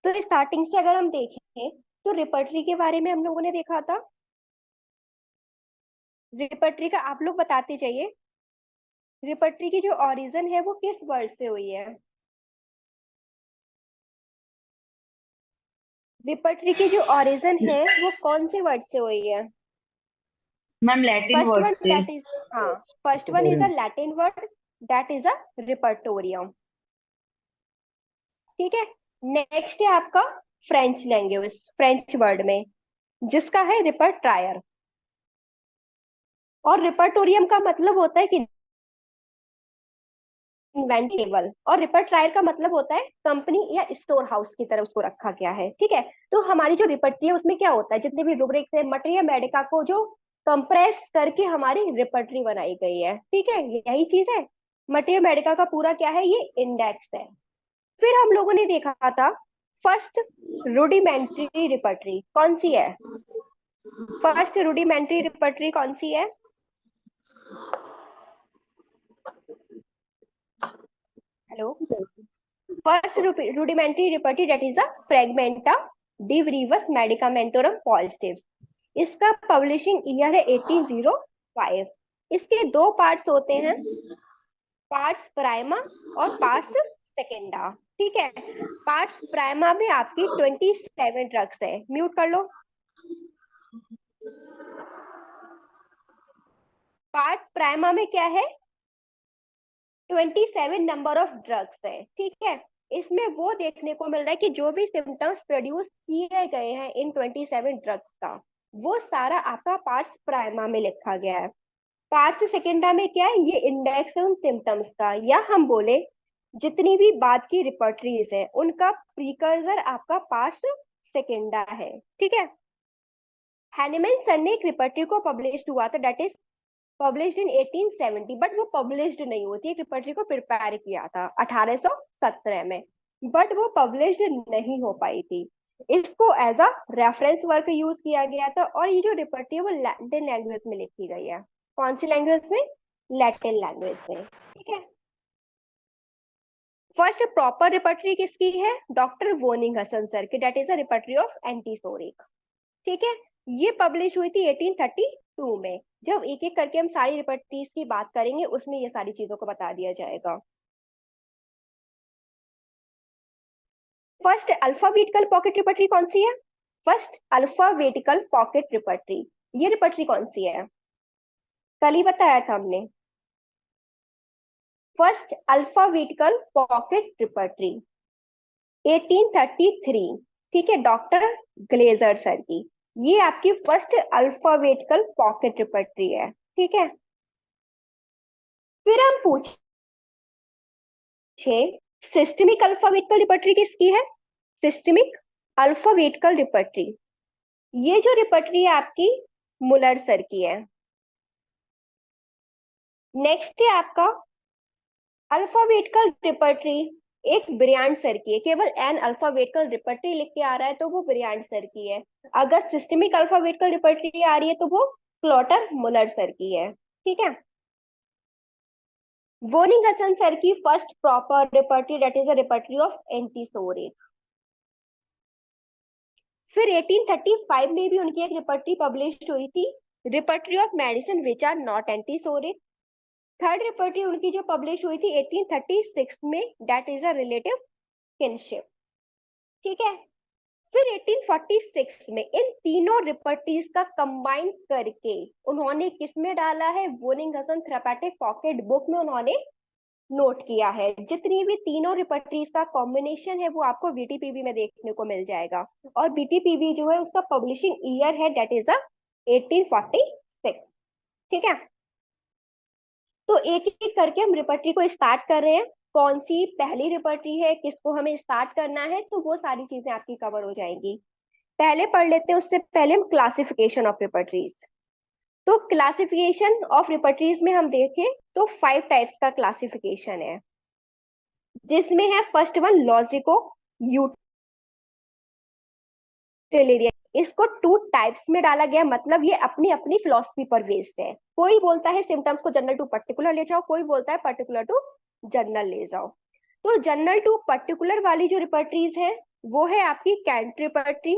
तो स्टार्टिंग से अगर हम देखें तो रिपर्टरी के बारे में हम लोगों ने देखा था। रिपर्टरी का आप लोग बताते जाइए, रिपर्टरी की जो ओरिजिन है वो किस वर्ड से हुई है। रिपर्टरी की जो ओरिजिन है वो कौन से वर्ड से हुई है। Ma'am Latin first word one से। दैट इज, हाँ, first one is a Latin word, that is a repertorium. ठीक है। नेक्स्ट है आपका फ्रेंच लैंग्वेज, फ्रेंच वर्ड में, जिसका है रिपर्ट्रायर। और रिपर्टोरियम का मतलब होता है कि इन्वेंटेबल, और रिपर्ट्रायर का मतलब होता है कंपनी या स्टोर हाउस की तरह उसको रखा गया है। ठीक है। तो हमारी जो रिपर्टरी है उसमें क्या होता है, जितने भी रूब्रिक्स है, मटेरिया मेडिका को जो कंप्रेस करके हमारी रिपर्टरी बनाई गई है। ठीक है, यही चीज है। मटेरिया मेडिका का पूरा क्या है, ये इंडेक्स है। फिर हम लोगों ने देखा था फर्स्ट रूडिमेंट्री रिपर्टरी कौन सी है। फर्स्ट रूडिमेंट्री रिपर्टरी कौन सी है। Hello. First rudimentary repertory that is a fragmenta de viribus medicamentorum positive. इसका पब्लिशिंग ईयर है 1805। इसके दो पार्ट्स होते हैं, पार्ट्स प्राइमा और पार्ट्स सेकेंडा। ठीक है। पार्ट्स प्राइमा में आपकी 27 ड्रग्स है, म्यूट कर लो। पार्ट्स प्राइमा में क्या है, 27 नंबर ऑफ ड्रग्स है। ठीक है। इसमें वो देखने को मिल रहा है कि जो भी सिम्टम्स प्रोड्यूस किए गए हैं इन 27 ड्रग्स का, वो सारा आपका पार्ट्स प्राइमा में लिखा गया है। पार्ट्स सेकेंडा में क्या है, ये इंडेक्स है उन सिम्टम्स का, या हम बोले जितनी भी बाद की रिपर्टरीज है उनका प्रीकर्सर आपका पार्ट्स सेकेंडा है। ठीक है। हैनिमैन सन ने एक रिपर्टरी को पब्लिश हुआ था, that is published in 1870, but वो पब्लिश्ड नहीं होती, एक रिपर्टरी को प्रिपेयर किया था 1817 में, बट वो पब्लिश्ड नहीं हो पाई थी। इसको as a reference work use किया गया था, और ये जो रिपर्टरी है वो लैटिन लैंग्वेज में लिखी गई है। कौन सी लैंग्वेज में, लैटिन लैंग्वेज में। ठीक है। फर्स्ट प्रॉपर रिपर्टरी किसकी है, डॉक्टर वोनिंग हसन सर की, that is a repertory of antipsoric. ठीक है। ये पब्लिश हुई थी 1832 में। जब एक एक करके हम सारी रिपर्टीज की बात करेंगे उसमें ये सारी चीजों को बता दिया जाएगा। फर्स्ट अल्फाबेटिकल पॉकेट रिपर्टरी कौन सी है। फर्स्ट अल्फाबेटिकल पॉकेट रिपर्टरी, ये रिपर्टरी कौन सी है, कल ही बताया था हमने। First alphabetical pocket repertory 1833। ठीक है, डॉक्टर ग्लेजर सर की, ये आपकी फर्स्ट अल्फाबेटिकल पॉकेट रिपर्टरी है। ठीक है। फिर हम पूछे सिस्टमिक अल्फाबेटिकल रिपर्टरी किसकी है, सिस्टमिक अल्फाबेटिकल रिपर्टरी, ये जो रिपर्टरी है आपकी मुलर सर की है। नेक्स्ट है आपका अल्फाबेटिकल रिपर्टरी, एक ब्रियांड सर की है, केवल एन अल्फाबेटिकल रिपर्टरी लिख के आ रहा है तो वो ब्रियांड सर की है। अगर सिस्टमिक अल्फाबेटिकल रिपर्टरी आ रही है तो वो क्लॉटर मुलर सर की है। ठीक है। वोनिंग हसन सर की first proper repertory, that is a repertory of antipsoric. फिर 1835 में भी उनकी एक रिपर्टरी पब्लिश हुई थी, repertory of medicine which are not antipsoric. Third repertory उनकी जो पब्लिश हुई थी 1836 में, that is a relative kinship. ठीक है। फिर 1846 में इन तीनों रिपर्टीज का कंबाइन करके उन्होंने किसमें डाला है, वोनिंग हसन थेरापेटिक पॉकेट बुक में उन्होंने नोट किया है। जितनी भी तीनों रिपर्टरीज का कॉम्बिनेशन है वो आपको बीटीपीबी में देखने को मिल जाएगा, और बीटीपीबी जो है उसका पब्लिशिंग ईयर है दैट इज अ 1846। ठीक है। तो एक एक करके हम रिपर्टरी को स्टार्ट कर रहे हैं, कौन सी पहली रिपर्टरी है, किसको हमें स्टार्ट करना है, तो वो सारी चीजें आपकी कवर हो जाएंगी। पहले पढ़ लेते हैं, उससे पहले हम क्लासिफिकेशन ऑफ रिपर्टरीज। तो क्लासिफिकेशन ऑफ रिपर्टरीज में हम देखें तो 5 टाइप्स का क्लासिफिकेशन है, जिसमें है फर्स्ट वन लॉजिको यूटिलिरियन। इसको 2 टाइप्स में डाला गया, मतलब ये अपनी अपनी फिलोसफी पर बेस्ड है। कोई बोलता है सिम्टम्स को जनरल टू पर्टिकुलर ले जाओ, कोई बोलता है पर्टिकुलर टू जनरल ले जाओ। तो जनरल टू पर्टिकुलर वाली जो रिपर्टरीज है वो है आपकी कैंट रिपर्टरी,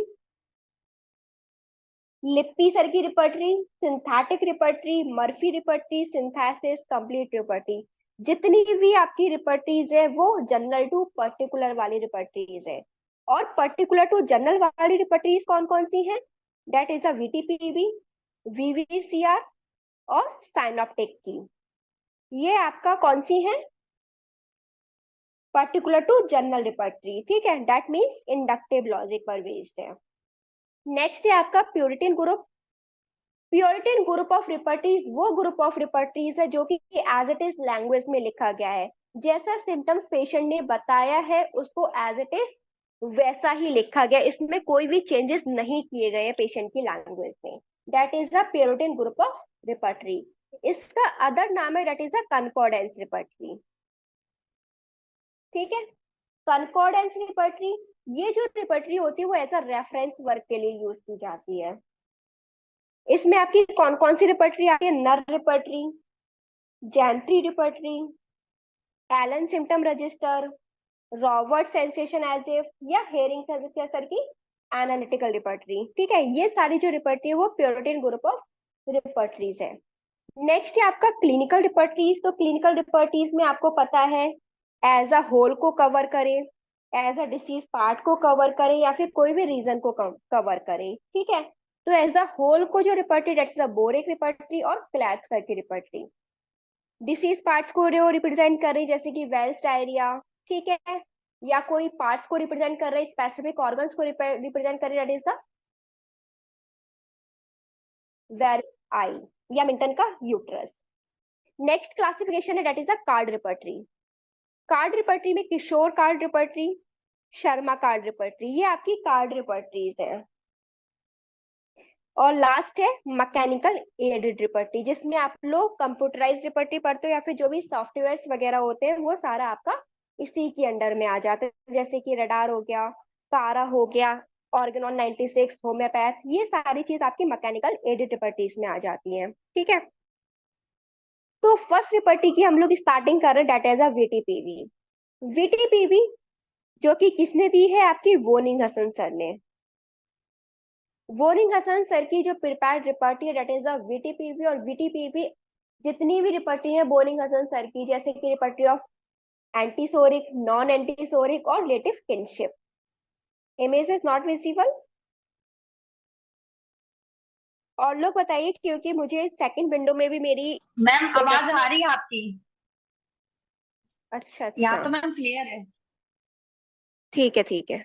लिप्पी सर की repertory, synthetic repertory, Murphy repertory, synthesis, complete repertory. जितनी भी आपकी रिपर्टरीज है वो जनरल टू पर्टिकुलर वाली रिपर्टरीज है। और पर्टिकुलर टू जनरल वाली रिपर्टरीज कौन कौन सी हैं? दैट इज अ वीटीपीबी, वीवीसीआर और साइनॉप्टिक की। ये आपका कौन सी है? पर्टिकुलर टू जनरल रिपर्टरी, ठीक है, दैट मीन्स इंडक्टिव लॉजिक पर बेस्ड है। नेक्स्ट है आपका प्यूरिटिन ग्रुप। प्योरिटिन ग्रुप ऑफ रिपर्टीज वो ग्रुप ऑफ रिपर्टीज है जो कि एज इट इज लैंग्वेज में लिखा गया है। जैसा सिम्टम्स पेशेंट ने बताया है उसको एज इट इज वैसा ही लिखा गया, इसमें कोई भी चेंजेस नहीं किए गए पेशेंट की लैंग्वेज में। That is the puritan group of repertory. इसका अदर नाम है that is the concordance repertory, ठीक है। कनकॉर्डेंस रिपर्टरी, ये जो रिपर्टरी होती है वो एज अ रेफरेंस वर्क के लिए यूज की जाती है। इसमें आपकी कौन कौन सी रिपर्टरी आती है? Knerr repertory, Gentry repertory, Allen symptom register, Robert sensation as if, या हेयरिंग सर की एनालिटिकल रिपर्टरी, ठीक है। ये सारी जो रिपर्टरी है वो प्योरिटिन ग्रुप ऑफ रिपर्टरीज है। नेक्स्ट है आपका क्लिनिकल रिपर्टरीज। तो क्लिनिकल रिपर्टरीज में आपको पता है एज अ होल को कवर करे, एज अ डिसीज पार्ट को कवर करे, या फिर कोई भी रीजन को कवर करे, ठीक है। तो एज अ होल को जो repertory that is a boric repertory और क्लैक सर की रिपर्टरी। डिसीज पार्ट्स को रिप्रेजेंट कर रही जैसे कि वेल्स डायरिया, ठीक है, या कोई पार्ट्स को रिप्रेजेंट कर रही, स्पेसिफिक ऑर्गन्स को रिप्रेजेंट कर रही that is the well I या मिल्टन का यूट्रस। नेक्स्ट क्लासिफिकेशन है that is the card repertory. Card repertory में Kishore card repertory, Sharma card repertory, ये आपकी कार्ड रिपर्टरीज है। और लास्ट है मैकेनिकल एडेड रिपर्टरी, जिसमें आप लोग कंप्यूटराइज रिपर्टरी पढ़ते हो या फिर जो भी सॉफ्टवेयर वगैरह होते हैं वो सारा आपका इसी के अंडर में आ जाता है, जैसे कि रडार हो गया, कारा हो गया, ऑर्गेनॉन 96, होम्योपैथ, ये सारी चीज आपकी मैकेनिकल एडेड रिपर्टीज में आ जाती है, ठीक है। तो फर्स्ट रिपर्टी की हम लोग स्टार्टिंग कर रहे हैं दैट इज अ वीटीपीवी। वीटीपीवी जो कि किसने दी है? आपकी वोनिंग हसन सर ने। वोनिंग हसन सर की जो प्रिपेयर्ड रिपर्टी है दैट इज अ वीटीपीवी। और वीटीपीवी जितनी भी रिपर्टी है बोनिंग हसन सर की, जैसे कि रिपर्टी ऑफ एंटीसोरिक, नॉन एंटीसोरिक और relative kinship. Image is not visible. और लोग बताइए, क्योंकि मुझे सेकंड विंडो में भी मेरी मैम आवाज प्रोजेक्शन। आ रही है आपकी? अच्छा यहाँ अच्छा, तो मैम क्लियर है। ठीक है ठीक है।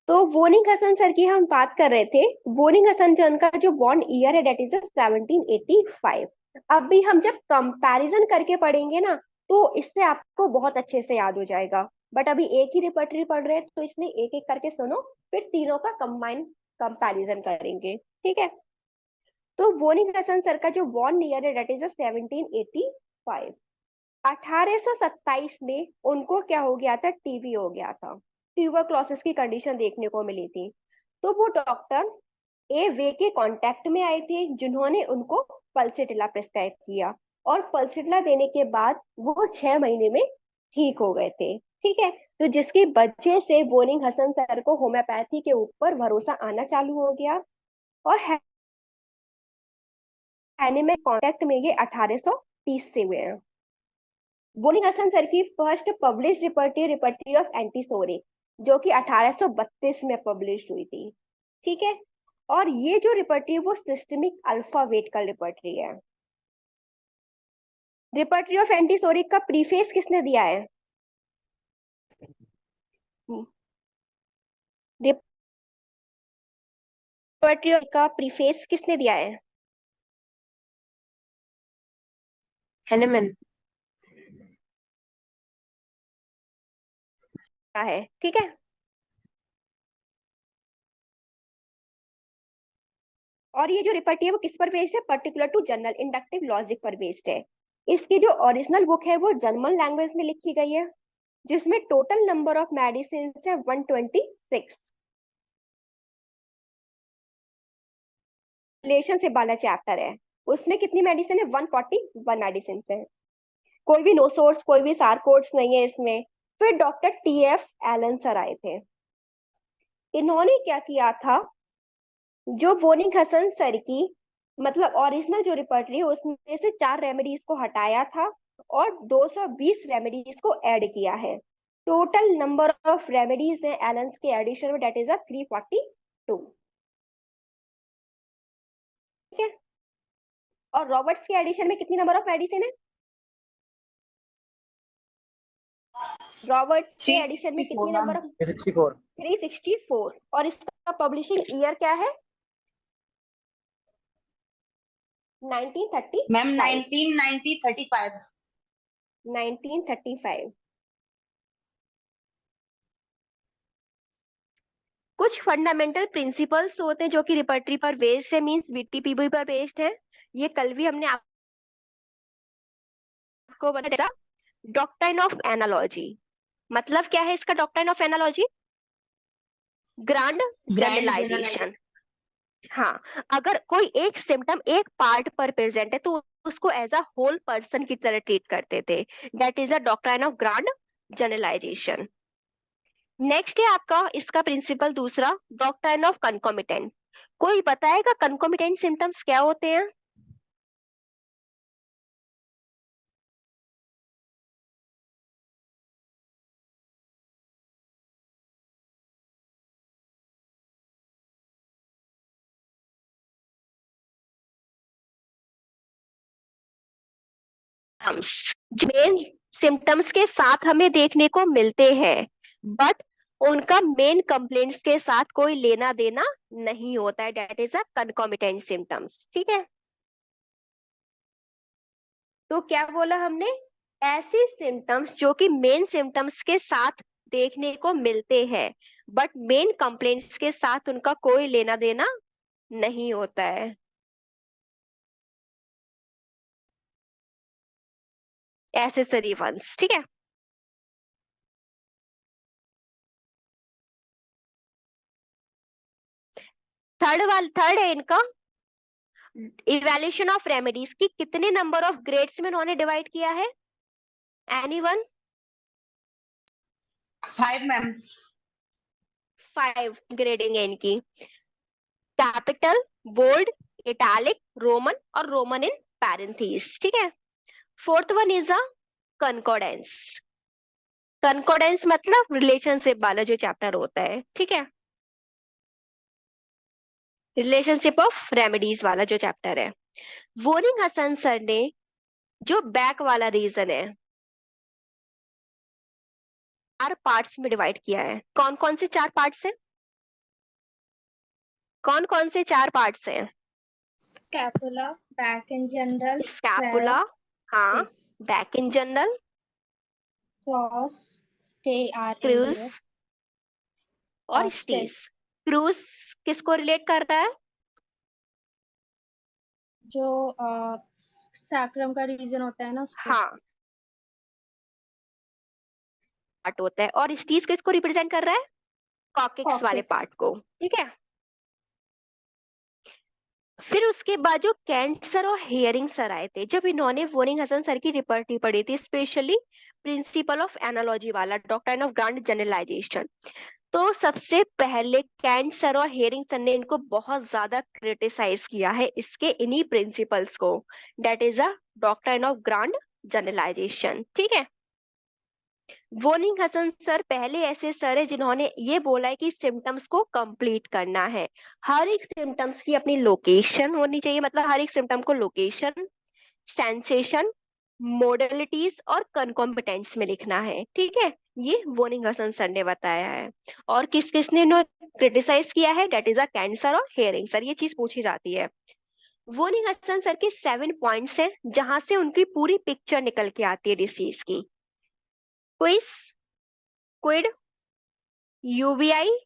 तो वोनिंग हसन सर की हम बात कर रहे थे। वोनिंग हसन सर का जो बॉर्न ईयर है दैट इज 1785। अब भी हम जब कंपैरिजन करके पढ़ेंगे ना तो इससे आपको बहुत अच्छे से याद हो जाएगा। बट अभी एक ही रिपर्टरी पढ़ रहे हैं तो इसलिए एक एक करके सुनो, फिर तीनों का कंबाइन कंपैरिजन करेंगे, ठीक है। तो वोनिंग हसन सर का जो बॉर्न ईयर है दैट इज 1785। 1827 में उनको क्या हो गया था? टीबी हो गया था, ट्यूबरक्लोसिस की कंडीशन देखने को मिली थी। तो वो डॉक्टर ए वे के कांटेक्ट में आए थे जिन्होंने उनको पल्सिटिला प्रिस्क्राइब किया। और पल्सिटिला देने के बाद वो 6 महीने में ठीक हो गए थे, ठीक है। तो जिसकी वजह से वोनिंग हसन सर को होम्योपैथी के ऊपर भरोसा आना चालू हो गया। और एनिमल कांटेक्ट में ये 1830 से हुए हैं। वोनिंग हसन सर की फर्स्ट पब्लिश रिपर्टी रिपर्टी ऑफ एंटीसोरिक, जो कि 1832 में पब्लिश हुई थी, ठीक है। और ये जो रिपर्टी है वो सिस्टमिक अल्फावेट का रिपर्टी है। रिपर्टी ऑफ एंटीसोरिक का प्रीफेस किसने दिया है? रिपर्टी का प्रीफेस किसने दिया हेनेमन। है, ठीक है। और ये जो रिपर्टी है वो किस पर बेस्ड है? Particular to general inductive logic पर बेस्ड है। इसकी जो ओरिजिनल बुक है वो जर्मन लैंग्वेज में लिखी गई है, जिसमें टोटल नंबर ऑफ मेडिसिन है 126। रिलेशन से वाला चैप्टर है, उसमें कितनी मेडिसिन है? 141 मेडिसिन है। कोई भी नो सोर्स, कोई भी सार कोड्स नहीं है इसमें। फिर डॉक्टर TF एलन सर आए थे। इन्होंने क्या किया था, जो वोनिंग हसन सर की मतलब ओरिजिनल जो रिपर्टरी है उसमें से 4 रेमेडीज को हटाया था और 220 रेमेडीज को ऐड किया है। टोटल नंबर ऑफ रेमेडीज है एलन्स के एडिशन में, दैट इज 342। ठीक है, और रॉबर्ट्स के एडिशन में कितनी नंबर ऑफ एडिशन है? रॉबर्ट्स के एडिशन में 364 कितनी मैम। Number of? 364। 364। और इसका पब्लिशिंग ईयर क्या है? 1935। मैम 1935। 1935। कुछ फंडामेंटल प्रिंसिपल्स होते हैं जो कि रिपर्टरी पर बेस्ड है, मींस BTPB पर बेस्ड है। ये कल भी हमने आपको बताया। डॉक्ट्रिन ऑफ एनालॉजी, मतलब क्या है इसका doctrine of analogy? Grand grand generalization. हाँ, अगर कोई एक सिम्टम एक पार्ट पर प्रेजेंट है तो उसको एज अ होल पर्सन की तरह ट्रीट करते थे, that is a doctrine of grand generalization. Next है आपका इसका प्रिंसिपल दूसरा, डॉक्ट्रिन ऑफ कंकोमिटेंट। कोई बताएगा कंकोमिटेंट सिम्टम्स क्या होते हैं? जो मेन सिम्टम्स के साथ हमें देखने को मिलते हैं, बट उनका मेन कंप्लेंट्स के साथ कोई लेना देना नहीं होता है, डेट इज अ कंकॉमिटेंट सिम्टम्स। ठीक है, तो क्या बोला हमने? ऐसे सिम्टम्स जो कि मेन सिम्टम्स के साथ देखने को मिलते हैं, बट मेन कंप्लेंट्स के साथ उनका कोई लेना देना नहीं होता है, एसेसरी वंस। ठीक है, थर्ड है इनका इवैल्यूएशन ऑफ रेमेडीज की कितने नंबर ऑफ ग्रेड्स में उन्होंने डिवाइड किया है? एनीवन? 5 मैम। 5 ग्रेडिंग है इनकी, कैपिटल, बोल्ड, इटैलिक, रोमन और रोमन इन पैरेंथीज। ठीक है, fourth one is a concordance. Concordance मतलब रिलेशनशिप वाला जो चैप्टर होता है। ठीक है, रिलेशनशिप ऑफ रेमेडीज वाला जो चैप्टर है। वोनिंग हसन सर ने जो बैक वाला रीजन है 4 पार्ट्स में डिवाइड किया है। कौन कौन से 4 पार्ट्स हैं? कौन कौन से 4 पार्ट्स हैं? Scapula, back in general, scapula, हाँ, back in general, cross, Kraus KRAUS और स्टीस। क्रूज किसको रिलेट करता है? जो सैक्रम का रीजन होता है ना उसको। हाँ, पार्ट होता है। और स्टीस किसको रिप्रेजेंट कर रहा है? कॉकेक्स वाले Coccyx। पार्ट को। ठीक है, फिर उसके बाद जो कैंट सर और हेयरिंग सर आए थे, जब इन्होंने वोनिंग हसन सर की रिपर्टी पढ़ी थी, स्पेशली प्रिंसिपल ऑफ एनालॉजी वाला डॉक्ट्रिन ऑफ ग्रांड जनरलाइजेशन, तो सबसे पहले कैंट सर और हेयरिंग सर ने इनको बहुत ज्यादा क्रिटिसाइज किया है इसके इन्हीं प्रिंसिपल्स को, that is a doctrine of grand generalization. ठीक है, वोनिंग हसन सर पहले ऐसे सर है जिन्होंने ये बोला है कि सिम्टम्स को कंप्लीट करना है। हर एक सिम्टम्स की अपनी लोकेशन होनी चाहिए, मतलब हर एक सिम्टम को लोकेशन, सेंसेशन, मोडलिटीज और कंकॉम्बिटेंट्स में लिखना है। ठीक है, ये वोनिंग हसन सर ने बताया है। और किस किसने इन्हें क्रिटिसाइज किया है? डेट इज अ कैंसर और हेयरिंग सर। ये चीज पूछी जाती है। वोनिंग हसन सर के 7 पॉइंट्स हैं जहां से उनकी पूरी पिक्चर निकल के आती है डिसीज की। क्विज, क्विड, यूवीआई,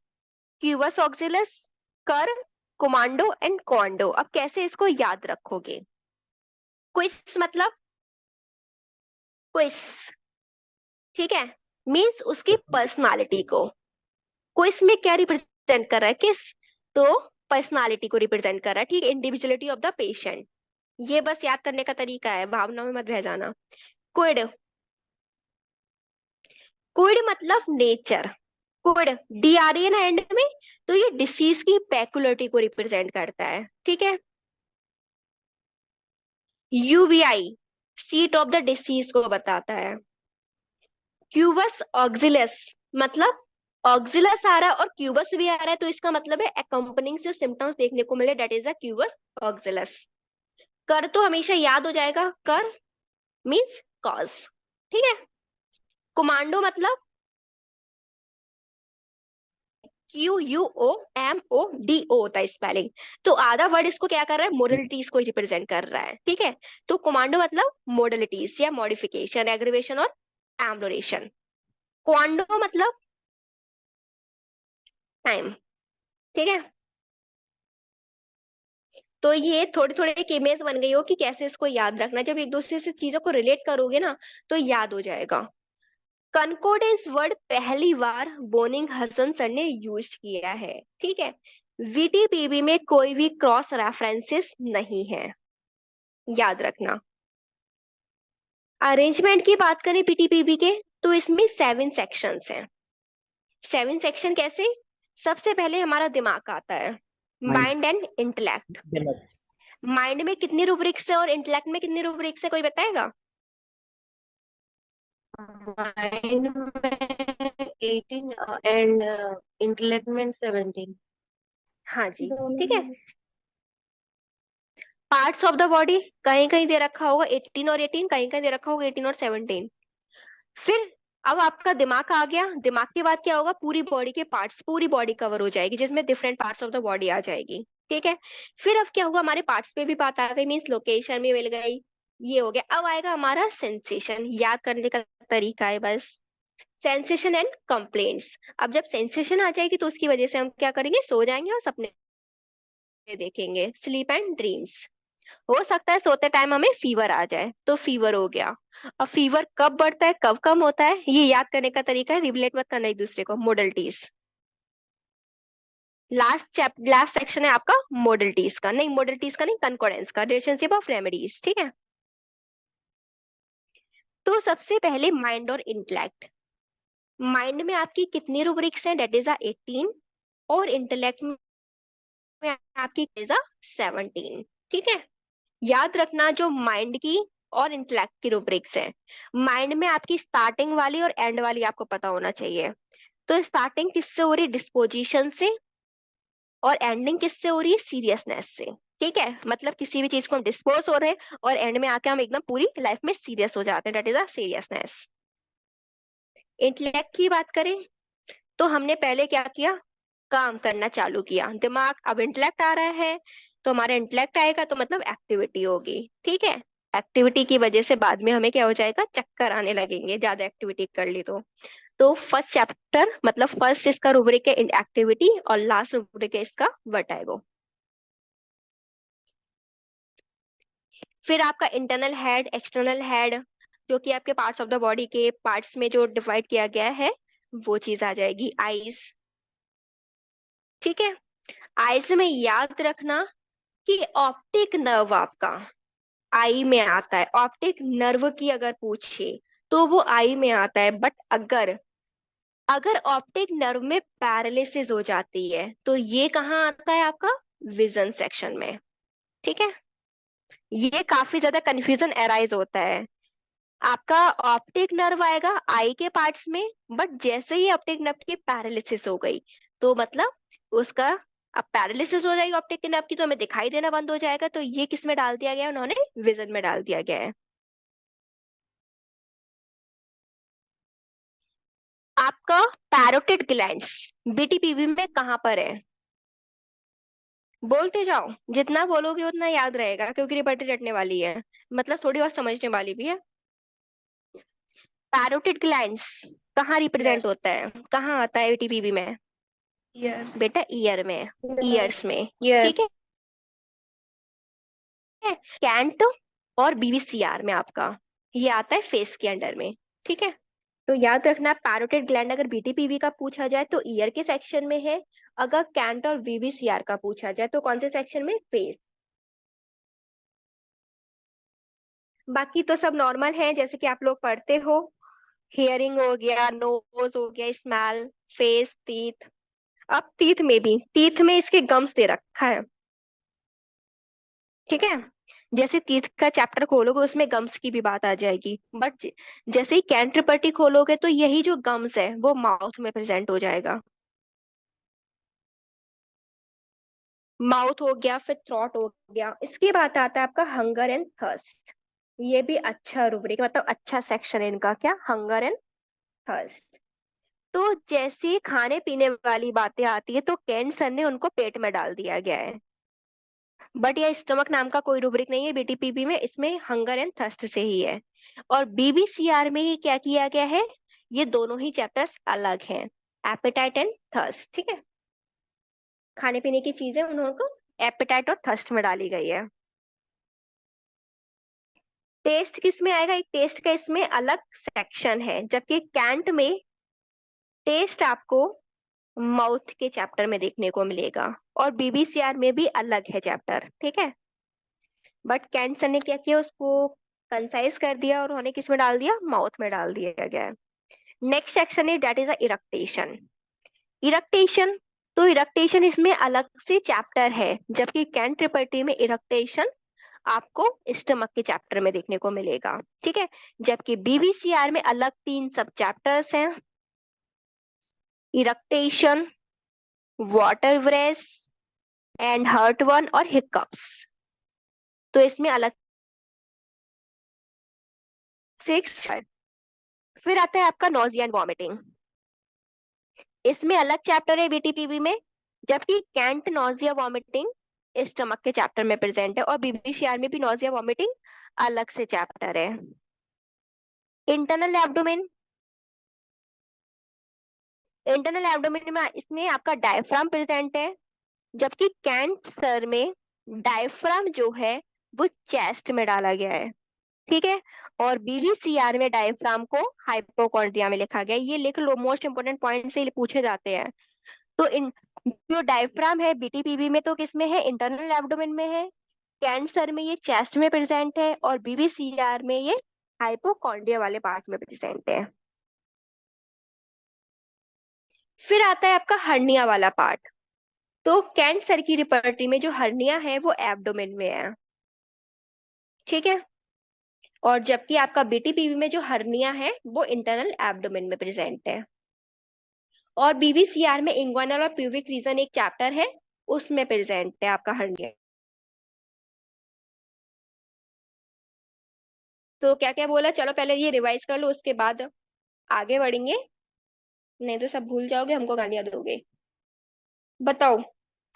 क्यूबस ऑक्सिलस, कर, कोमांडो एंड क्वांडो। अब कैसे इसको याद रखोगे? क्विज मतलब क्विज, ठीक है, मीन्स उसकी पर्सनालिटी को। क्विज में क्या रिप्रेजेंट कर रहा है? किस? तो पर्सनालिटी को रिप्रेजेंट कर रहा है। ठीक, इंडिविजुअलिटी ऑफ द पेशेंट। ये बस याद करने का तरीका है, भावना में मत बह जाना। क्विड, कुड मतलब नेचर, कुड DRE ना एंड में, तो ये डिसीज की पेकुलरिटी को रिप्रेजेंट करता है, ठीक है। UBI seat of the disease को बताता है। क्यूबस ऑक्सिलस मतलब ऑक्सिलस आ रहा है और क्यूबस भी आ रहा है, तो इसका मतलब है अकम्पनिंग से सिम्टम्स देखने को मिले, दैट इज अ क्यूबस ऑक्सिलस। कर तो हमेशा याद हो जाएगा, कर मीन्स कॉज, ठीक है। कमांडो मतलब QUOMODO होता है स्पेलिंग। तो आधा वर्ड इसको क्या कर रहा है, मोडलिटीज को रिप्रेजेंट कर रहा है, ठीक है। तो कमांडो मतलब मोडलिटीज या मॉडिफिकेशन, एग्रीवेशन और एम्बलोरेशन। क्वांडो मतलब टाइम, ठीक है। तो ये थोड़ी थोड़ी एक इमेज बन गई हो कि कैसे इसको याद रखना, जब एक दूसरे से चीजों को रिलेट करोगे ना तो याद हो जाएगा। कंकोर्डेंस वर्ड पहली बार बोनिंग हसन सर ने यूज किया है, ठीक है। VTPB में कोई भी क्रॉस रेफरेंसेस नहीं है, याद रखना। अरेंजमेंट की बात करें PTPB के, तो इसमें 7 सेक्शंस हैं। 7 सेक्शन कैसे, सबसे पहले हमारा दिमाग आता है, mind mind and intellect. Develop mind में कितनी रूब्रिक्स है और इंटेलेक्ट में कितनी रूब्रिक्स है, कोई बताएगा? माइंड में 18 एंड इंटेलेक्ट में 17। हाँ जी, दोनों ठीक है। में। पार्ट्स ऑफ द बॉडी कहीं कहीं दे रखा होगा 18 और 18, कहीं कहीं दे रखा होगा 18 और 17। फिर अब आपका दिमाग आ गया, दिमाग के बाद क्या होगा, पूरी बॉडी के पार्ट्स, पूरी बॉडी कवर हो जाएगी जिसमें different parts of the body आ जाएगी, ठीक है। फिर अब क्या होगा, हमारे पार्ट्स पे भी बात आ गई, मीन्स लोकेशन भी मिल गई, ये हो गया। अब आएगा हमारा सेंसेशन, याद करने का तरीका है बस, सेंसेशन एंड कंप्लेंट्स। अब जब सेंसेशन आ जाएगी तो उसकी वजह से हम क्या करेंगे, सो जाएंगे और सपने देखेंगे, स्लीप एंड ड्रीम्स। हो सकता है सोते टाइम हमें फीवर आ जाए, तो फीवर हो गया। अब फीवर कब बढ़ता है कब कम होता है, ये याद करने का तरीका है, रिलेट मत करना एक दूसरे को। मोडलिटीज, लास्ट सेक्शन है आपका मोडलिटीज का, नहीं मोडलिटीज का नहीं, कंकॉर्डेंस का, रिलेशनशिप ऑफ रेमेडीज, ठीक है। तो सबसे पहले माइंड और इंटेलेक्ट। माइंड में आपकी कितनी रूब्रिक्स हैं, डेट इज 18, और इंटेलेक्ट में आपकी इज 17, ठीक है। याद रखना जो माइंड की और इंटेलेक्ट की रूब्रिक्स है, माइंड में आपकी स्टार्टिंग वाली और एंड वाली आपको पता होना चाहिए। तो स्टार्टिंग किससे हो रही है, डिस्पोजिशन से, और एंडिंग किससे हो रही है, सीरियसनेस से, ठीक है। मतलब किसी भी चीज को हम डिस्पोज हो रहे हैं और एंड में आके हम एकदम पूरी लाइफ में सीरियस हो जाते हैं, that is a seriousness. Intellect की बात करें तो हमने पहले क्या किया, काम करना चालू किया दिमाग, अब इंटेलेक्ट आ रहा है, तो हमारा इंटेलेक्ट आएगा तो मतलब एक्टिविटी होगी, ठीक है। एक्टिविटी की वजह से बाद में हमें क्या हो जाएगा, चक्कर आने लगेंगे ज्यादा एक्टिविटी कर ली तो फर्स्ट चैप्टर मतलब फर्स्ट इसका रूब्रिक है एक्टिविटी और लास्ट रूब्रिक है इसका वर्टाइगो। फिर आपका इंटरनल हेड, एक्सटर्नल हेड, जो कि आपके पार्ट्स ऑफ द बॉडी के पार्ट्स में जो डिवाइड किया गया है, वो चीज आ जाएगी। आईज, ठीक है। आईज में याद रखना कि ऑप्टिक नर्व आपका आई में आता है, ऑप्टिक नर्व की अगर पूछे तो वो आई में आता है, बट अगर अगर ऑप्टिक नर्व में पैरालिसिस हो जाती है तो ये कहाँ आता है, आपका विजन सेक्शन में, ठीक है। ये काफी ज्यादा कंफ्यूजन अराइज होता है। आपका ऑप्टिक नर्व आएगा आई के पार्ट्स में, बट जैसे ही ऑप्टिक नर्व की पैरालिसिस हो गई तो मतलब उसका, अब पैरालिसिस हो जाएगी ऑप्टिक नर्व की तो हमें दिखाई देना बंद हो जाएगा, तो ये किस में डाल दिया गया है, उन्होंने विजन में डाल दिया गया है। आपका पैरोटिड ग्लैंड्स BTPB में कहाँ पर है, बोलते जाओ, जितना बोलोगे उतना याद रहेगा क्योंकि रिपीट रटने वाली है, मतलब थोड़ी बहुत समझने वाली भी है। पैरोटिड ग्लैंड्स कहाँ Yes. रिप्रेजेंट होता है, कहाँ आता है BTPB में, Yes. बेटा ईयर में, ईयर्स में, Yes. ठीक है। कैंट और BVCR में आपका ये आता है फेस के अंडर में, ठीक है। तो याद रखना पैरोटिड ग्लैंड अगर BTPB का पूछा जाए तो ईयर के सेक्शन में है, अगर कैंट और BVCR का पूछा जाए तो कौन से सेक्शन में, फेस। बाकी तो सब नॉर्मल है जैसे कि आप लोग पढ़ते हो। हियरिंग हो गया, नोज हो गया, स्मेल, फेस, टीथ। अब टीथ में इसके गम्स दे रखा है, ठीक है। जैसे टीथ का चैप्टर खोलोगे उसमें गम्स की भी बात आ जाएगी, बट जैसे ही कैंट प्रॉपर्टी खोलोगे तो यही जो गम्स है वो माउथ में प्रेजेंट हो जाएगा। माउथ हो गया, फिर थ्रॉट हो गया। इसके बाद आता है आपका हंगर एंड थर्स्ट। ये भी अच्छा रूब्रिक, मतलब अच्छा सेक्शन है इनका, क्या, हंगर एंड थर्स्ट। तो जैसे खाने पीने वाली बातें आती है तो कैंट सर ने उनको पेट में डाल दिया गया है, बट यह स्टमक नाम का कोई रूब्रिक नहीं है बीटीपीबी में, इसमें हंगर एंड थर्स्ट से ही है। और बीबीसीआर में ही क्या किया गया है, ये दोनों ही चैप्टर्स अलग हैं, एपेटाइट एंड थर्स्ट, ठीक है। खाने पीने की चीजें उनको एपेटाइट और थर्स्ट में डाली गई है। टेस्ट किस में आएगा, एक टेस्ट का इसमें अलग सेक्शन है, जबकि कैंट में टेस्ट आपको माउथ के चैप्टर में देखने को मिलेगा, और बीबीसीआर में भी अलग है चैप्टर, ठीक है। बट कैंट सर ने क्या किया, उसको कंसाइज कर दिया और उन्होंने किस में डाल दिया, माउथ में डाल दिया गया है। नेक्स्ट सेक्शन है दैट इज इरेक्टेशन। इरेक्टेशन, तो इरेक्टेशन इसमें अलग से चैप्टर है, जबकि कैंट प्रॉपर्टी में इरेक्टेशन आपको स्टमक के चैप्टर में देखने को मिलेगा, ठीक है। जबकि बीबीसीआर में अलग 3 सब चैप्टर्स हैं, eructation, water breath and heartburn और हिकअप्स। तो इसमें अलग से फिर आता है आपका नोजिया एंड वॉमिटिंग। इसमें अलग चैप्टर है बीटीपीबी में, जबकि कैंट नोजिया वॉमिटिंग स्टमक के चैप्टर में प्रेजेंट है, और बीबीसीआर में भी नोजिया वॉमिटिंग अलग से चैप्टर है। इंटरनल एब्डोमेन, इंटरनल एब्डोमेन में इसमें आपका डायफ्राम प्रेजेंट है, जबकि कैंट सर में डायफ्राम जो है वो चेस्ट में डाला गया है, ठीक है। और बीबीसीआर में डायफ्राम को हाइपोकॉन्ड्रिया में लिखा गया है। ये लिख लो, मोस्ट इंपोर्टेंट पॉइंट से पूछे जाते हैं। तो इन जो डायफ्राम है बीटीपीबी में तो किसमें है, इंटरनल एब्डोमेन में है, कैंसर में ये चेस्ट में प्रेजेंट है, और बीबीसीआर में ये हाइपोकॉन्ड्रिया वाले पार्ट में प्रेजेंट है। फिर आता है आपका हर्निया वाला पार्ट। तो कैंसर की रिपर्टी में जो हर्निया है वो एब्डोमेन में है, ठीक है। और जबकि आपका बीटीपीवी में जो हर्निया है वो इंटरनल एब्डोमेन में प्रेजेंट है। और बीबीसीआर में इंग्वानल और प्यूबिक रीजन एक चैप्टर है, उसमें प्रेजेंट है आपका हर्निया। तो क्या क्या बोला, चलो पहले ये रिवाइज कर लो, उसके बाद आगे बढ़ेंगे, नहीं तो सब भूल जाओगे, हमको गालियां दोगे। बताओ,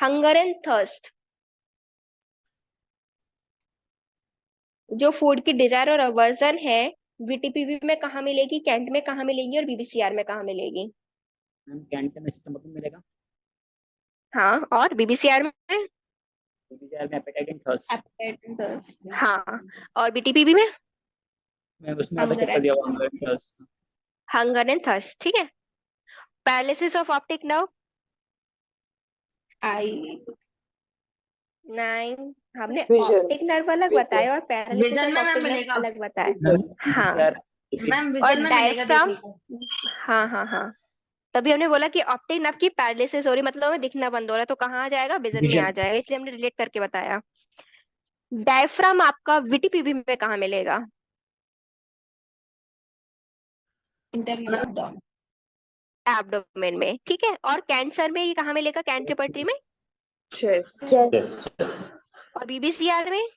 हंगर एंड थर्स्ट, जो फूड की डिजायर और अवर्जन है, बीटीपीवी में कहाँ मिलेगी, कैंट में कहाँ मिलेगी, और बीबीसीआर में कहाँ मिलेगी। मैम कैंट में स्टमक में मिलेगा, हाँ, और बीबीसीआर में। बीबीसीआर में appetite and thirst. appetite and thirst. हाँ, और बीटीपीवी में मैं उसमें आधा Hunger चैप्टर and दिया हुआ hunger and thirst. Hunger and thirst, ठीक है। Paralysis of optic nerve, eye. नहीं, हमने Vision. ऑप्टिक नर्व अलग बताया और पैरालिसिस विजन ऑफ में मैम ऑप्टिक नर्व मिलेगा। अलग बताया। मैम हाँ, बीबीसीआर मैम और विजन में मिलेगा डायफ्राम, देखने को। हाँ हाँ हाँ, तभी हमने बोला कि ऑप्टिक नर्व की पैरालिसिस हो रही, मतलब हमें दिखना बंद हो रहा है, तो कहाँ आ जाएगा, विजन में आ विजन। जाएगा, इसलिए हमने रिलेट करके बताया। डायफ्राम आपका बीटीपीवी में कहाँ मिलेगा, Internal abdomen. एब्डोमेन में, ठीक है। और कैंसर में ये कहाँ मिलेगा, कैंट रिपर्टरी में, Chest. और बीबीसीआर में।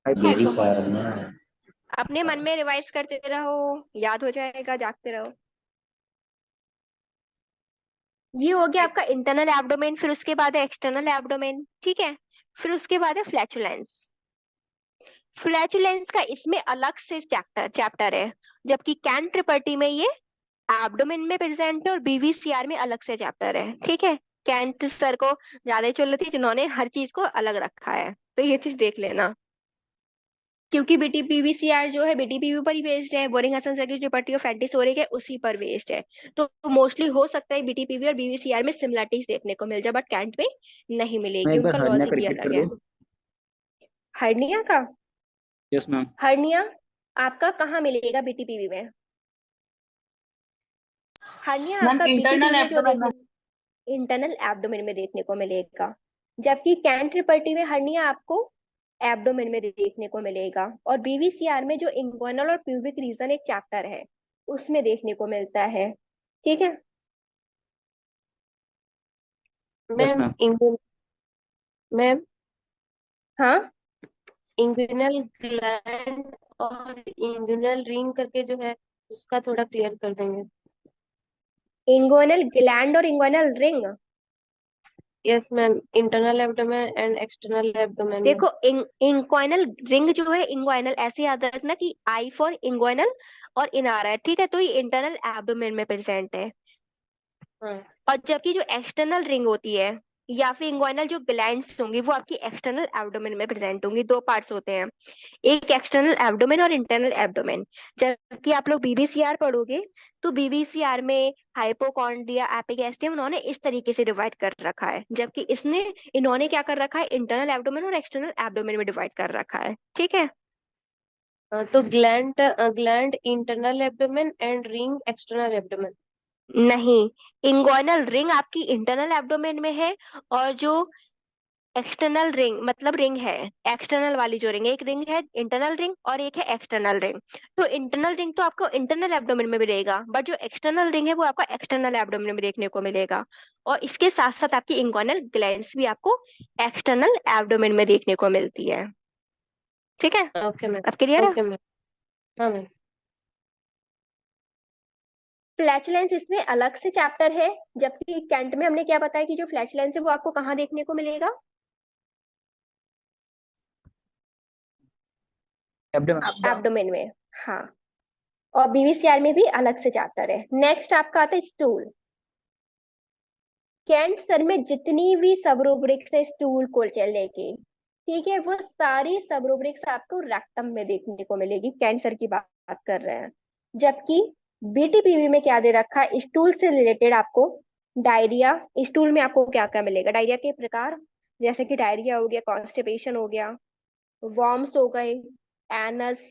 बीबीसीआर में अपने मन में रिवाइज करते रहो, याद हो जाएगा, जागते रहो। ये हो गया आपका इंटरनल एब्डोमेन, फिर उसके बाद है एक्सटर्नल एब्डोमेन, ठीक है। फिर उसके बाद है फ्लैचुलेंस। फ्लैचुलेंस का इसमें अलग से चैप्टर है, जबकि कैंट ट्रिपर्टी में ये एब्डोमेन में प्रेजेंट है, और बीवीसीआर में अलग से चैप्टर है, ठीक है। कैंट सर को ज्यादा चल रही थी, जिन्होंने हर चीज को अलग रखा है, तो ये चीज देख लेना। क्योंकि बीटीपीवीसीआर जो है बीटीपीवी पर ही बेस्ड है, बोरिंग हसन सर की जो पट्टी ऑफ एंटीसोरिक है उसी पर बेस्ड है, तो मोस्टली हो सकता है बीटीपीवी और बीवीसीआर में सिमिलरिटीज देखने को मिल जाए, बट कैंट में नहीं मैं मिलेगी, एक बार उनका हर्निया लॉजिक का ही रिपीट अलग कर है। दूं। हर्निया का, यस मैम। हर्निया आपका कहाँ मिलेगा बीटीपीवी में, हर्निया मैम आपका इंटरनल बीटीपी में जो एब्डोमेन में। इंटरनल एब्डोमेन में देखने को मिलेगा, जबकि कैंट रिपर्टी में हर्निया आपको एब्डोमेन में देखने को मिलेगा, और बीवीसीआर में जो इंग्वानल और प्यूबिक रीजन एक चैप्टर है उसमें देखने को मिलता है। ठीक है। Yes ma'am ma'am. मैम हाँ, इंग्विनल ग्लैंड और इंग्विनल रिंग करके जो है उसका थोड़ा क्लियर कर देंगे। इंग्वानल ग्लैंड और inguinal ring. Yes ma'am, internal abdomen and external abdomen में। देखो इंग्वानल रिंग जो है, इंग्वानल ऐसे याद रखना कि आई फॉर इंग्वानल और इन आ रहा है, ठीक है, तो ये इंटरनल एब्डोमेन में प्रेजेंट है। हाँ और जबकि जो एक्सटर्नल रिंग होती है या फिर इंग्वानल जो ग्लैंड्स होंगी वो आपकी एक्सटर्नल एब्डोमेन में प्रेजेंट होंगी। दो पार्ट्स होते हैं, एक एक्सटर्नल एब्डोमेन और इंटरनल एब्डोमेन। जबकि आप लोग बीबीसीआर पढ़ोगे तो बीबीसीआर में हाइपोकॉन्ड्रिया, एपिगैस्ट्रियम उन्होंने इस तरीके से डिवाइड कर रखा है, जबकि इसने इन्होंने क्या कर रखा है, इंटरनल एब्डोमेन और एक्सटर्नल एब्डोमेन में डिवाइड कर रखा है। ठीक है। तो gland internal abdomen and ring external abdomen. नहीं, इंग्वानल रिंग आपकी इंटरनल एब्डोमेन में है, और जो एक्सटर्नल रिंग मतलब रिंग है, एक्सटर्नल वाली जो रिंग, एक रिंग है इंटरनल रिंग और एक है एक्सटर्नल रिंग। तो इंटरनल रिंग तो आपको इंटरनल एब्डोमेन में मिलेगा, बट जो एक्सटर्नल रिंग है वो आपको एक्सटर्नल एब्डोमेन में देखने को मिलेगा। और इसके साथ साथ आपकी इंग्वानल ग्लैंड्स भी आपको एक्सटर्नल एब्डोमेन में देखने को मिलती है। ठीक है, ओके मैम। अब क्लियर है। Okay ma'am. हाँ मैम। फ्लैचुलेंस इसमें अलग से चैप्टर है, जबकि कैंट में हमने क्या बताया कि जो फ्लैचुलेंस है वो आपको कहाँ देखने को मिलेगा, एब्डोमेन। एब्डोमेन में। हाँ, और बीवीसीआर में भी अलग से चैप्टर है। नेक्स्ट आपका आता है स्टूल। कैंट सर में जितनी भी सब रूब्रिक्स है स्टूल को चलने की, ठीक है, वो सारी सब रूब्रिक्स आपको रेक्टम में देखने को मिलेगी। कैंट सर की बात कर रहे हैं। जबकि बीटीपीवी में क्या दे रखा है, स्टूल से रिलेटेड आपको डायरिया, स्टूल में आपको क्या क्या मिलेगा, डायरिया के प्रकार, जैसे कि डायरिया हो गया, कॉन्स्टिपेशन हो गया, वॉर्म्स हो गए, एनस,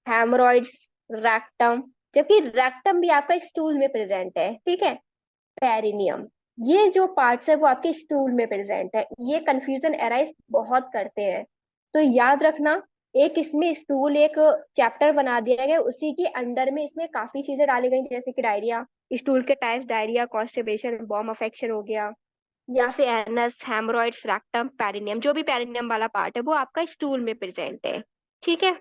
हेमरॉइड्स, रेक्टम। जबकि रेक्टम भी आपका स्टूल में प्रेजेंट है। ठीक है। पेरिनियम, ये जो पार्ट्स है वो आपके स्टूल में प्रेजेंट है। ये कंफ्यूजन अराइज बहुत करते हैं, तो याद रखना, एक इसमें स्टूल एक चैप्टर बना दिया गया, उसी के अंडर में इसमें काफी चीजें डाली गई, जैसे कि डायरिया, स्टूल के टाइप्स, डायरिया, कॉन्स्टिपेशन, बॉम अफेक्शन हो गया, या फिर एनस, हेमरॉइड्स, रेक्टम, पेरिनियम। जो भी पेरिनियम वाला पार्ट है वो आपका स्टूल में प्रेजेंट है। ठीक है।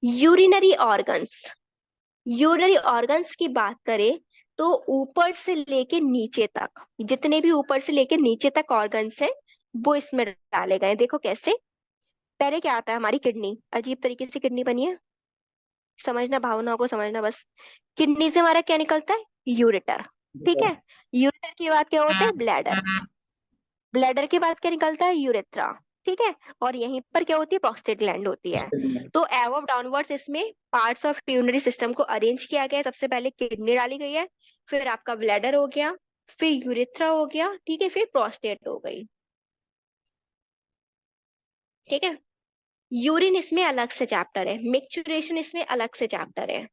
यूरिनरी ऑर्गन्स, यूरिनरी ऑर्गन्स की बात करें तो ऊपर से लेके नीचे तक, जितने भी ऊपर से लेके नीचे तक ऑर्गन्स हैं वो इसमें डाले गए हैं। देखो कैसे, पहले क्या आता है, हमारी किडनी, अजीब तरीके से किडनी बनी है, समझना, भावनाओं को समझना बस। किडनी से हमारा क्या निकलता है, यूरेटर। ठीक है। यूरेटर के बाद क्या होता है, ब्लैडर। ब्लैडर के बाद क्या निकलता है, यूरेथ्रा। ठीक है। और यहीं पर क्या होती है, प्रोस्टेट ग्लैंड होती है। तो एवब डाउनवर्ड्स इसमें पार्ट्स ऑफ यूरिनरी सिस्टम को अरेंज किया गया है। सबसे पहले किडनी डाली गई है, फिर आपका ब्लैडर हो गया, फिर यूरेथ्रा हो गया, ठीक है, फिर प्रोस्टेट हो गई। ठीक है। यूरिन इसमें अलग से चैप्टर है, मिक्चुरेशन इसमें अलग से चैप्टर है।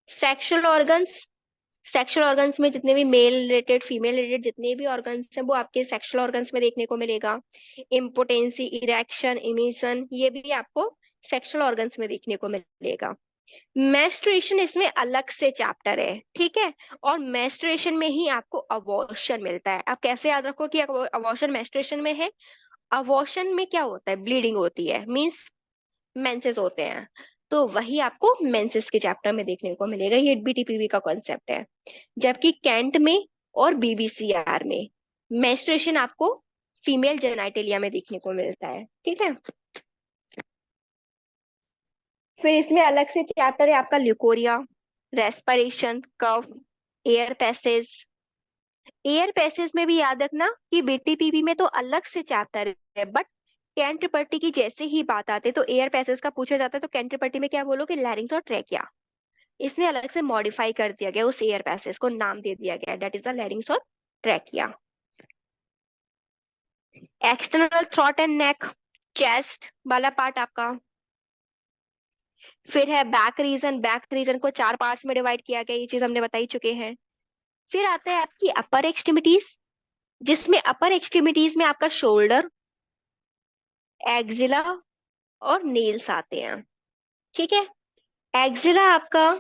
सेक्सुअल ऑर्गन्स, सेक्सुअल ऑर्गन्स में जितने भी मेल रिलेटेड, फीमेल रिलेटेड जितने भी ऑर्गन्स हैं वो आपके सेक्सुअल ऑर्गन्स में देखने को मिलेगा। इम्पोटेंसी, इरेक्शन, इमिशन, ये भी आपको सेक्सुअल ऑर्गन्स में देखने को मिलेगा। मेंस्ट्रुएशन इसमें अलग से चैप्टर है। ठीक है। और मेंस्ट्रुएशन में ही आपको अबॉर्शन मिलता है। आप कैसे याद रखो कि अबॉर्शन मेंस्ट्रुएशन में है। अबॉर्शन में क्या होता है, ब्लीडिंग होती है, मींस मेंसेस होते हैं, तो वही आपको मेंसेस के चैप्टर में देखने को मिलेगा। ये बीटीपीवी का कॉन्सेप्ट है। जबकि कैंट में और बीबीसीआर में मेंस्ट्रुएशन आपको फीमेल जेनाइटेलिया में देखने को मिलता है। ठीक है। फिर इसमें अलग से चैप्टर है आपका ल्यूकोरिया, रेस्पिरेशन, कफ, एयर पैसेज। एयर पैसेज में भी याद रखना कि बीटीपीवी में तो अलग से चैप्टर है, बट कैंट की जैसे ही बात आते तो एयर पैसेज का पूछा जाता है तो कैंट में क्या बोलोगे, लैरिंग्स और ट्रैकिया। इसने अलग से मॉडिफाई कर दिया गया, उस एयर पैसेज को नाम दे दिया गया, दैट इज द लैरिंग्स और trachea. External throat and neck, chest वाला पार्ट आपका, फिर है बैक रीजन को 4 पार्ट्स में डिवाइड किया गया, ये चीज हमने बता ही चुके हैं। फिर आता है आपकी अपर एक्सट्रीमिटीज, जिसमें अपर एक्सट्रीमिटीज में आपका शोल्डर, एक्जिला और नेल्स आते हैं। ठीक है, एक्जिला आपका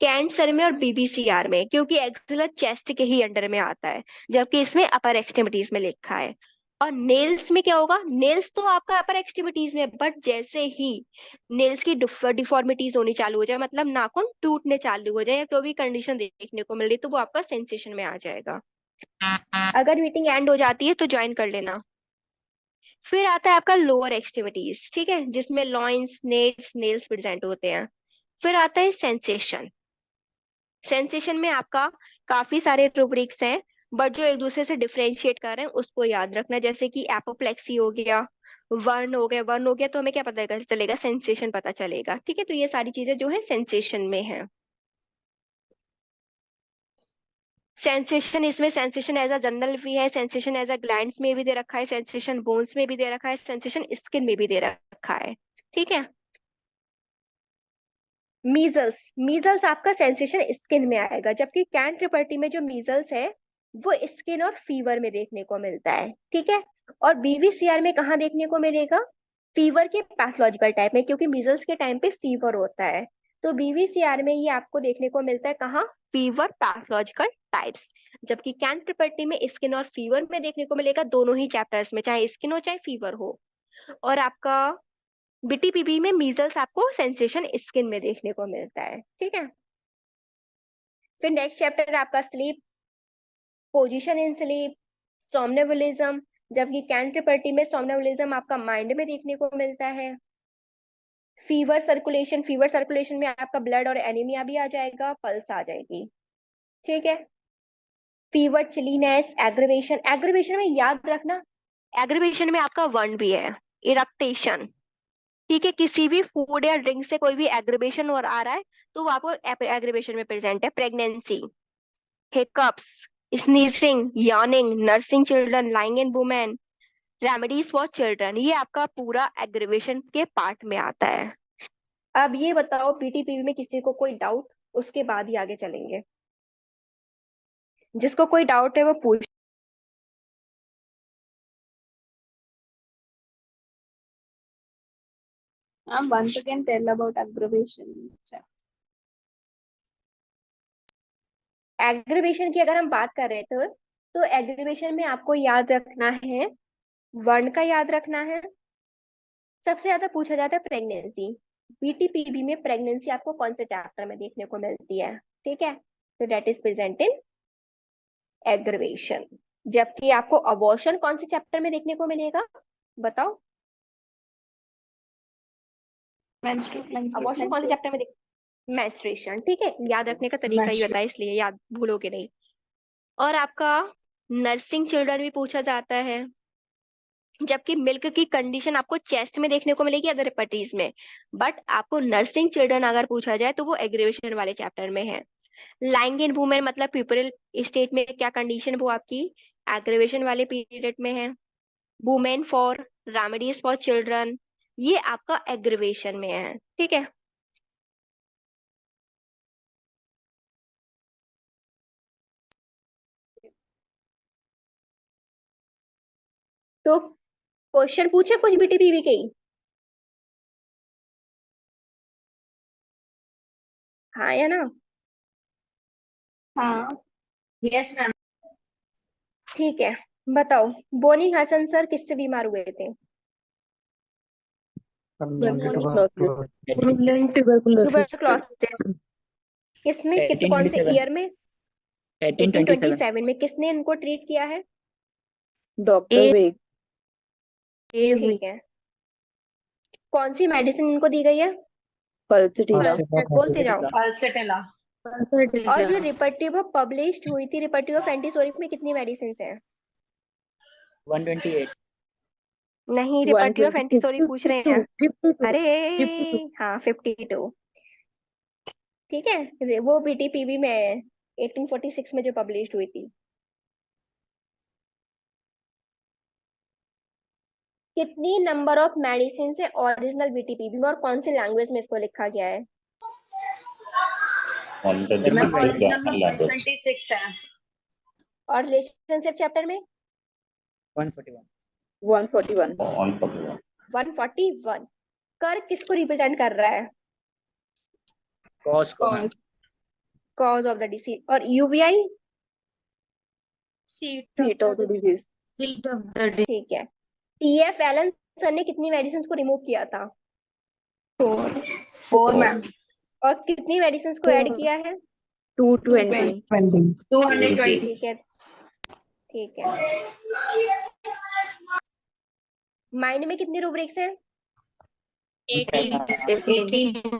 कैंसर में और बीबीसीआर में, क्योंकि एक्जिला चेस्ट के ही अंडर में आता है, जबकि इसमें अपर एक्सट्रीमिटीज में लिखा है। और नेल्स में क्या होगा, नेल्स तो आपका अपर एक्सट्रीमिटीज में, बट जैसे ही नेल्स की डिफॉर्मिटीज होनी चालू हो जाए, मतलब नाखून टूटने चालू हो जाए या कोई भी कंडीशन देखने को मिल रही, तो वो आपका सेंसेशन में आ जाएगा। अगर मीटिंग एंड हो जाती है तो ज्वाइन कर लेना। फिर आता है आपका लोअर एक्सट्रीमिटीज, ठीक है, जिसमें लॉइंस, नेट्स, नेल्स प्रेजेंट होते हैं। फिर आता है सेंसेशन। सेंसेशन में आपका काफी सारे रूब्रिक्स हैं, बट जो एक दूसरे से डिफरेंशिएट कर रहे हैं उसको याद रखना, जैसे कि एपोप्लेक्सी हो गया, वर्ण हो गया, तो हमें क्या पता चलेगा, सेंसेशन पता चलेगा। ठीक है, तो ये सारी चीजें जो है सेंसेशन में है। सेंसेशन, इसमें सेंसेशन एज अ जनरल भी है, सेंसेशन एज अ ग्लैंड्स में भी दे रखा है, सेंसेशन बोन्स में भी दे रखा है, सेंसेशन स्किन में भी दे रखा है। ठीक है, मीजल्स, मीजल्स आपका सेंसेशन स्किन में आएगा, जबकि कैंट रिपर्टी में जो मीजल्स है वो स्किन और फीवर में देखने को मिलता है। ठीक है, और बीवीसीआर में कहाँ देखने को मिलेगा, फीवर के पैथोलॉजिकल टाइप में, क्योंकि मीजल्स के टाइम पे फीवर होता है, तो बीवीसीआर में ये आपको देखने को मिलता है कहाँ, फीवर पैथोलॉजिकल टाइप्स। जबकि कैंट रिपर्टी में स्किन और फीवर में देखने को मिलेगा, दोनों ही चैप्टर्स में, चाहे स्किन हो चाहे फीवर हो। और आपका बीटीपीबी में मीजल्स आपको सेंसेशन स्किन में देखने को मिलता है। ठीक है, फिर नेक्स्ट चैप्टर आपका स्लीप, पोजीशन इन स्लीप, सोमनेबुलिज्म, जबकि कैंट रिपर्टी में सोमनेबुलिज्म आपका माइंड में देखने को मिलता है। फीवर सर्कुलेशन, फीवर सर्कुलेशन में आपका ब्लड और एनीमिया भी आ जाएगा, पल्स आ जाएगी। ठीक है, फीवर, चिलीनेस, एग्रीवेशन, एग्रीवेशन में याद रखना, एग्रीवेशन में आपका वन भी है, इरक्टेशन। ठीक है, किसी भी फूड या ड्रिंक से कोई भी एग्रीवेशन और आ रहा है तो वो आपको एग्रीवेशन में प्रेजेंट है। Pregnancy, hiccups, sneezing, yawning, nursing children, lying in women, remedies for children, ये आपका पूरा एग्रीवेशन के पार्ट में आता है। अब ये बताओ पीटीपीवी में किसी को कोई डाउट, उसके बाद ही आगे चलेंगे। जिसको कोई डाउट है वो पूछ। Once again tell about aggravation. Aggravation की अगर हम बात कर रहे थे, तो एग्रीवेशन में आपको याद रखना है, वर्ण का याद रखना है। सबसे ज्यादा पूछा जाता है प्रेगनेंसी, बीटीपीबी में प्रेगनेंसी आपको कौन से चैप्टर में देखने को मिलती है। ठीक है, तो that is present in aggravation. जबकि आपको अबॉर्शन कौन से चैप्टर में देखने को मिलेगा, बताओ, अबॉर्शन कौन से चैप्टर में मेंस्ट्रुएशन। ठीक है, याद रखने का तरीका ही बताया, इसलिए याद भूलोगे नहीं। और आपका नर्सिंग चिल्ड्रन भी पूछा जाता है, जबकि मिल्क की कंडीशन आपको चेस्ट में देखने को मिलेगी अदर हेपेटाइटिस में, बट आपको नर्सिंग चिल्ड्रन अगर पूछा जाए तो वो एग्रीवेशन वाले चैप्टर में है। लाइंग इन वुमेन मतलब प्यूपरल स्टेट में क्या कंडीशन, वो आपकी एग्रीवेशन वाले पीरियड में है। Women for, remedies for children, ये आपका एग्रीवेशन में है। ठीक है, तो क्वेश्चन पूछे कुछ बीटीपीवी के ही। हाँ या ना, हाँ, Yes, ma'am. ठीक है, बताओ बोनी हसन सर किससे बीमार हुए थे, ट्यूबरकुलोसिस ट्यूबरक्लोसिस। किसमें कौन से 1827 ईयर में, 1827 1827 में। किसने इनको ट्रीट किया है, डॉक्टर वेग। ठीक है, कौन सी मेडिसिन इनको दी गई है, पल्सटीला। बोलते जाओ। Pulsatilla. और जो रिपर्टिव पब्लिश्ड हुई थी, रिपर्टिव एंटीसोरिक में कितनी मेडिसिन है, 128 नहीं, रिपर्टिव 126 एंटीसोरिक पूछ रहे हैं। 52 अरे 52 हाँ, 52। ठीक है, वो बीटीपीवी में 1846 में जो पब्लिश्ड हुई थी। कितनी नंबर ऑफ मेडिसिन है ओरिजिनल बीटीपीबी में और कौन सी लैंग्वेज में इसको लिखा गया है? On the German different original में language. 26 है। और रिलेशनशिप चैप्टर में 141. 141. On 41. 141। कर किसको रिप्रेजेंट कर रहा है? Cos को ma'am. Cause of the disease. और यूवीआई? Seat of the disease. Seat of the ठीक है। टीएफ एलन सर ने कितनी मेडिसिन को रिमूव किया था? 4 मैम। और कितनी मेडिसिन को ऐड किया है? 220. 220। ठीक है, ठीक है। माइंड में कितनी रूब्रिक्स हैं? 18.